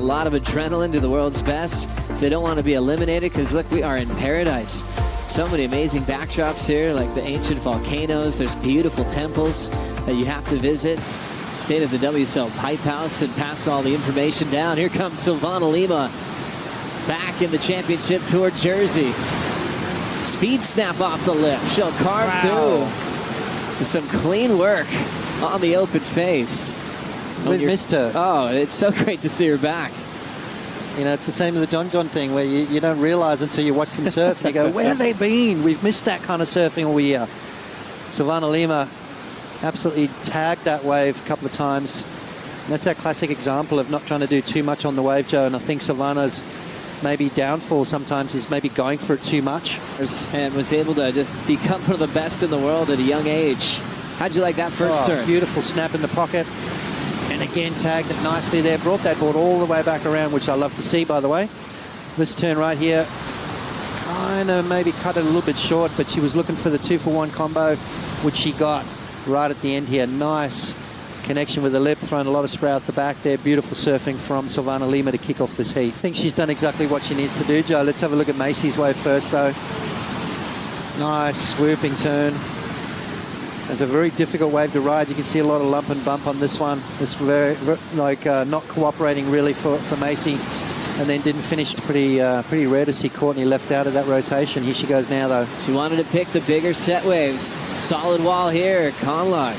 lot of adrenaline to the world's best. So they don't want to be eliminated because, look, we are in paradise. So many amazing backdrops here, like the ancient volcanoes. There's beautiful temples that you have to visit. Stayed at the WSL Pipe House and passed all the information down. Here comes Silvana Lima back in the championship tour jersey. Speed snap off the lip. She'll carve through with some clean work on the open face. We missed her. Oh, it's so great to see her back. You know, it's the same with the John thing where you don't realize until you watch them surf and you go, where have they been? We've missed that kind of surfing all year. Silvana Lima absolutely tagged that wave a couple of times. And that's that classic example of not trying to do too much on the wave, Joe. And I think Silvana's maybe downfall sometimes is maybe going for it too much. And was able to just become one of the best in the world at a young age. How'd you like that first turn? Beautiful snap in the pocket. And again, tagged it nicely there. Brought that board all the way back around, which I love to see, by the way. This turn right here, kind of maybe cut it a little bit short, but she was looking for the 2-for-1 combo, which she got right at the end here. Nice connection with the lip, throwing a lot of spray out the back there. Beautiful surfing from Silvana Lima to kick off this heat. I think she's done exactly what she needs to do, Joe. Let's have a look at Macy's wave first, though. Nice swooping turn. It's a very difficult wave to ride. You can see a lot of lump and bump on this one. It's very, like, not cooperating really for Macy, and then didn't finish. It's pretty rare to see Courtney left out of that rotation. Here she goes now, though. She wanted to pick the bigger set waves. Solid wall here, Conlogue.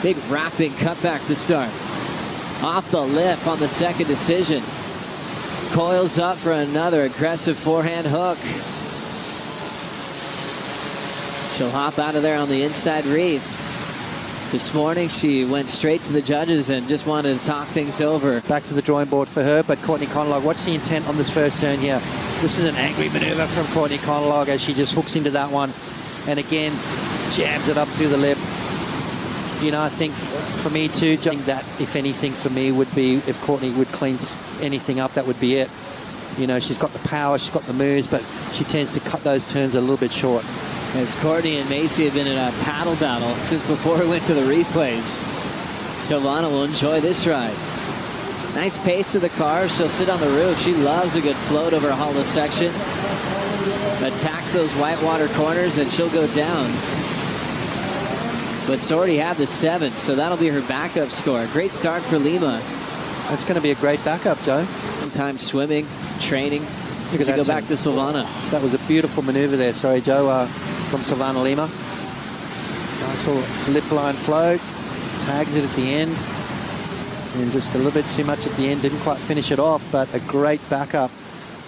Big wrapping cutback to start. Off the lip on the second decision. Coils up for another aggressive forehand hook. She'll hop out of there on the inside reef. This morning she went straight to the judges and just wanted to talk things over. Back to the drawing board for her, but Courtney Conlogue, what's the intent on this first turn here? This is an angry maneuver from Courtney Conlogue as she just hooks into that one. And again, jams it up through the lip. You know, I think for me too, that if anything for me would be if Courtney would clean anything up, that would be it. You know, she's got the power, she's got the moves, but she tends to cut those turns a little bit short. As Courtney and Macy have been in a paddle battle since before we went to the replays. Silvana will enjoy this ride. Nice pace to the car. She'll sit on the roof. She loves a good float over a hollow section. Attacks those whitewater corners and she'll go down. But she's already had the 7, so that'll be her backup score. Great start for Lima. That's going to be a great backup, Joe. Time swimming, training. We're going to go back to Silvana. That was a beautiful maneuver there. Sorry, Joe, from Silvana Lima. Nice little lip line float. Tags it at the end. And just a little bit too much at the end. Didn't quite finish it off, but a great backup.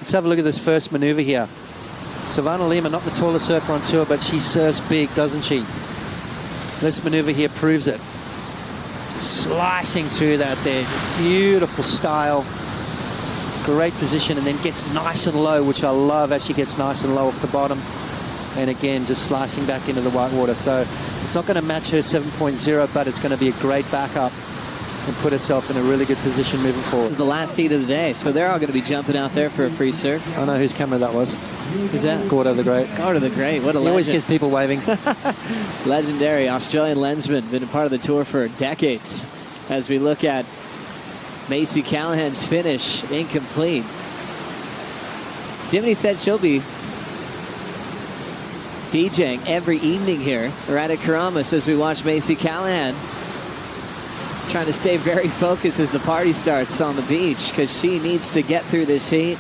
Let's have a look at this first maneuver here. Silvana Lima, not the tallest surfer on tour, but she surfs big, doesn't she? This maneuver here proves it. Just slicing through that there. Beautiful style. Great position, and then gets nice and low, which I love as she gets nice and low off the bottom. And again, just slicing back into the whitewater. So it's not going to match her 7.0, but it's going to be a great backup and put herself in a really good position moving forward. This is the last heat of the day, so they're all going to be jumping out there for a free surf. I know whose camera that was. Who's that? Gordo the Great. Gordo the Great, what a legend. He always gets people waving. Legendary Australian lensman, been a part of the tour for decades. As we look at Macy Callaghan's finish, incomplete. Dimity said she'll be DJing every evening here right at Karamas as we watch Macy Callaghan trying to stay very focused as the party starts on the beach because she needs to get through this heat.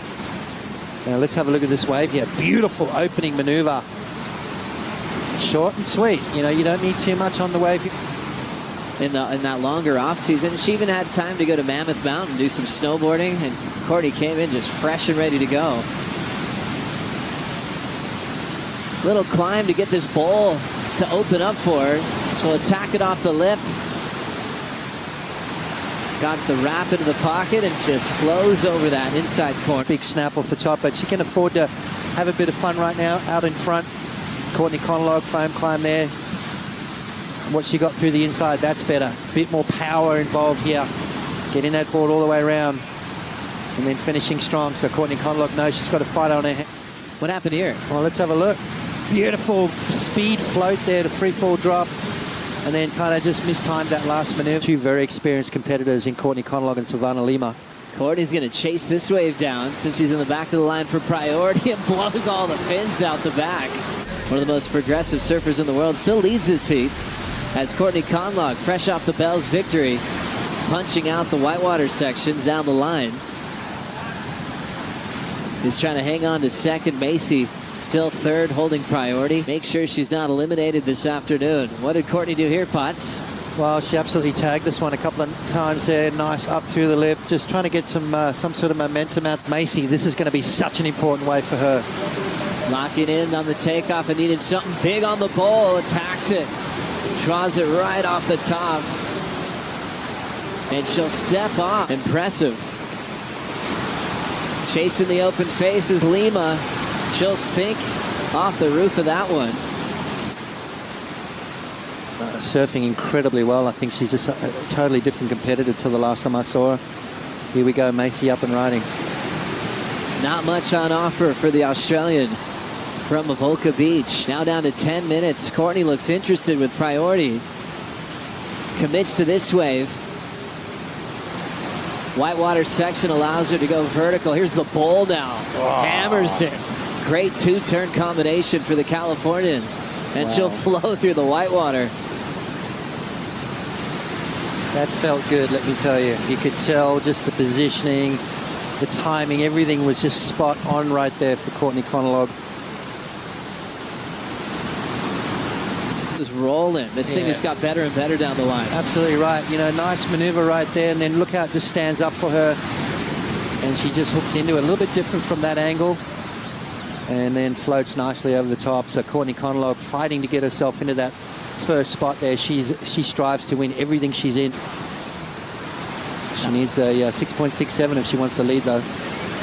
Now let's have a look at this wave here. Beautiful opening maneuver. Short and sweet. You know, you don't need too much on the wave. In that longer off season. She even had time to go to Mammoth Mountain, do some snowboarding, and Courtney came in just fresh and ready to go. Little climb to get this bowl to open up for her. She'll attack it off the lip. Got the wrap into the pocket and just flows over that inside corner. Big snap off the top, but she can afford to have a bit of fun right now out in front. Courtney Conlogue, foam climb there. What she got through the inside, that's better. Bit more power involved here. Getting that board all the way around and then finishing strong. So Courtney Conlogue knows she's got to fight on her hand. What happened here? Well, let's have a look. Beautiful speed float there to free fall drop and then kind of just mistimed that last maneuver. Two very experienced competitors in Courtney Conlogue and Silvana Lima. Courtney's going to chase this wave down since she's in the back of the line for priority and blows all the fins out the back. One of the most progressive surfers in the world still leads this heat as Courtney Conlogue, fresh off the Bell's victory, punching out the whitewater sections down the line. He's trying to hang on to second. Macy still third, holding priority. Make sure she's not eliminated this afternoon. What did Courtney do here, Potts? Well, she absolutely tagged this one a couple of times there. Nice up through the lip. Just trying to get some sort of momentum out. Macy, this is going to be such an important wave for her. Locking in on the takeoff and needed something big on the bowl. Attacks it. Draws it right off the top. And she'll step off. Impressive. Chasing the open face is Lima. She'll sink off the roof of that one. Surfing incredibly well. I think she's just a totally different competitor to the last time I saw her. Here we go, Macy up and riding. Not much on offer for the Australian from Volca Beach. Now down to 10 minutes. Courtney looks interested with priority. Commits to this wave. Whitewater section allows her to go vertical. Here's the bowl now. Oh. Hammers it. Great two-turn combination for the Californian. And she'll flow through the whitewater. That felt good, let me tell you. You could tell just the positioning, the timing, everything was just spot on right there for Courtney Conlogue. Just rolling. This thing just got better and better down the line. Absolutely right. You know, nice maneuver right there, and then look how it just stands up for her. And she just hooks into it. A little bit different from that angle. And then floats nicely over the top. So Courtney Conlogue fighting to get herself into that first spot there. She strives to win everything she's in. She needs a 6.67 if she wants to lead, though.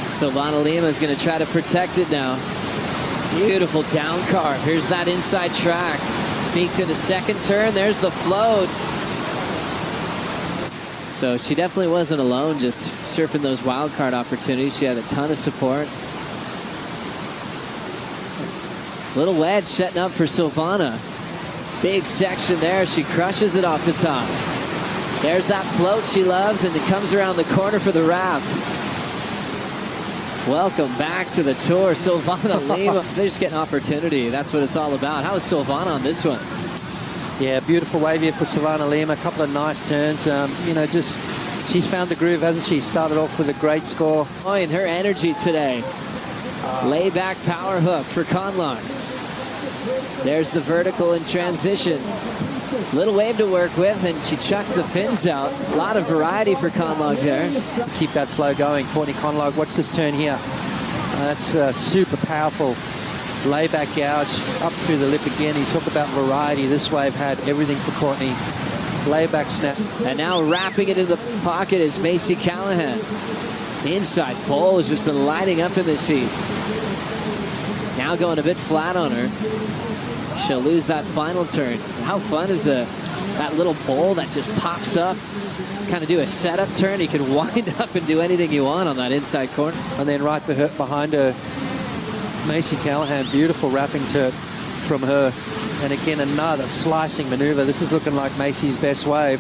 Silvana Lima is going to try to protect it now. Beautiful down carve. Here's that inside track. Sneaks into second turn. There's the float. So she definitely wasn't alone just surfing those wild card opportunities. She had a ton of support. Little wedge setting up for Silvana. Big section there. She crushes it off the top. There's that float she loves, and it comes around the corner for the wrap. Welcome back to the tour, Silvana Lima. They're just getting opportunity. That's what it's all about. How is Silvana on this one? Yeah, beautiful wave here for Silvana Lima. A couple of nice turns. You know, just she's found the groove, hasn't she? Started off with a great score. Oh, and her energy today. Lay back power hook for Conlogue. There's the vertical in transition. Little wave to work with, and she chucks the fins out. A lot of variety for Conlogue there. Keep that flow going. Courtney Conlogue, watch this turn here. That's super powerful. Layback gouge up through the lip again. You talk about variety. This wave had everything for Courtney. Layback snap. And now wrapping it in the pocket is Macy Callaghan. The inside bowl has just been lighting up in this heat. Now going a bit flat on her. She'll lose that final turn. How fun is that little bowl that just pops up? Kind of do a setup turn. You can wind up and do anything you want on that inside corner. And then right behind her, Macy Callaghan, beautiful wrapping turn from her. And again, another slicing maneuver. This is looking like Macy's best wave.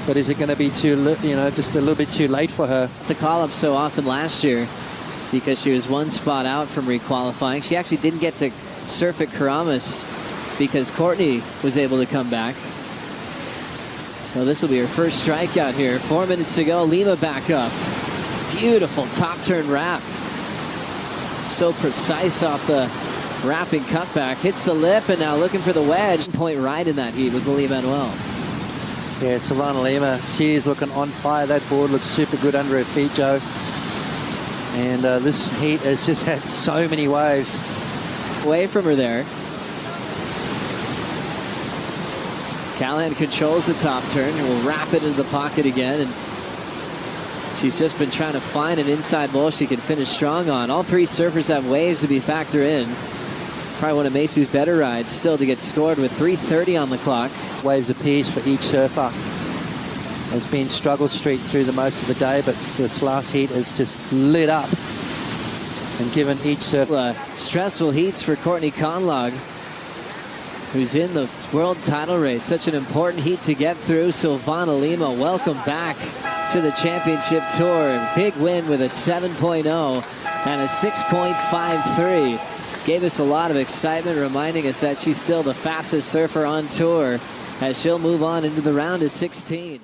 But is it going to be just a little bit too late for her? The call up so often last year because she was one spot out from requalifying. She actually didn't get to surf at Karamas because Courtney was able to come back. So this will be her first strikeout here. 4 minutes to go. Lima back up. Beautiful top turn wrap. So precise off the wrapping cutback. Hits the lip and now looking for the wedge. Point right in that heat with Malia Manuel. Yeah, Silvana Lima, she is looking on fire. That board looks super good under her feet, Joe. And this heat has just had so many waves. Away from her there. Callaghan controls the top turn and will wrap it into the pocket again. And she's just been trying to find an inside bowl she can finish strong on. All three surfers have waves to be factored in. Probably one of Macy's better rides still to get scored with 3:30 on the clock. Waves apiece for each surfer. Has been struggle streak through the most of the day, but this last heat has just lit up and given each surfer. Stressful heats for Courtney Conlogue, who's in the world title race. Such an important heat to get through. Silvana Lima, welcome back to the championship tour. Big win with a 7.0 and a 6.53. Gave us a lot of excitement, reminding us that she's still the fastest surfer on tour as she'll move on into the round of 16.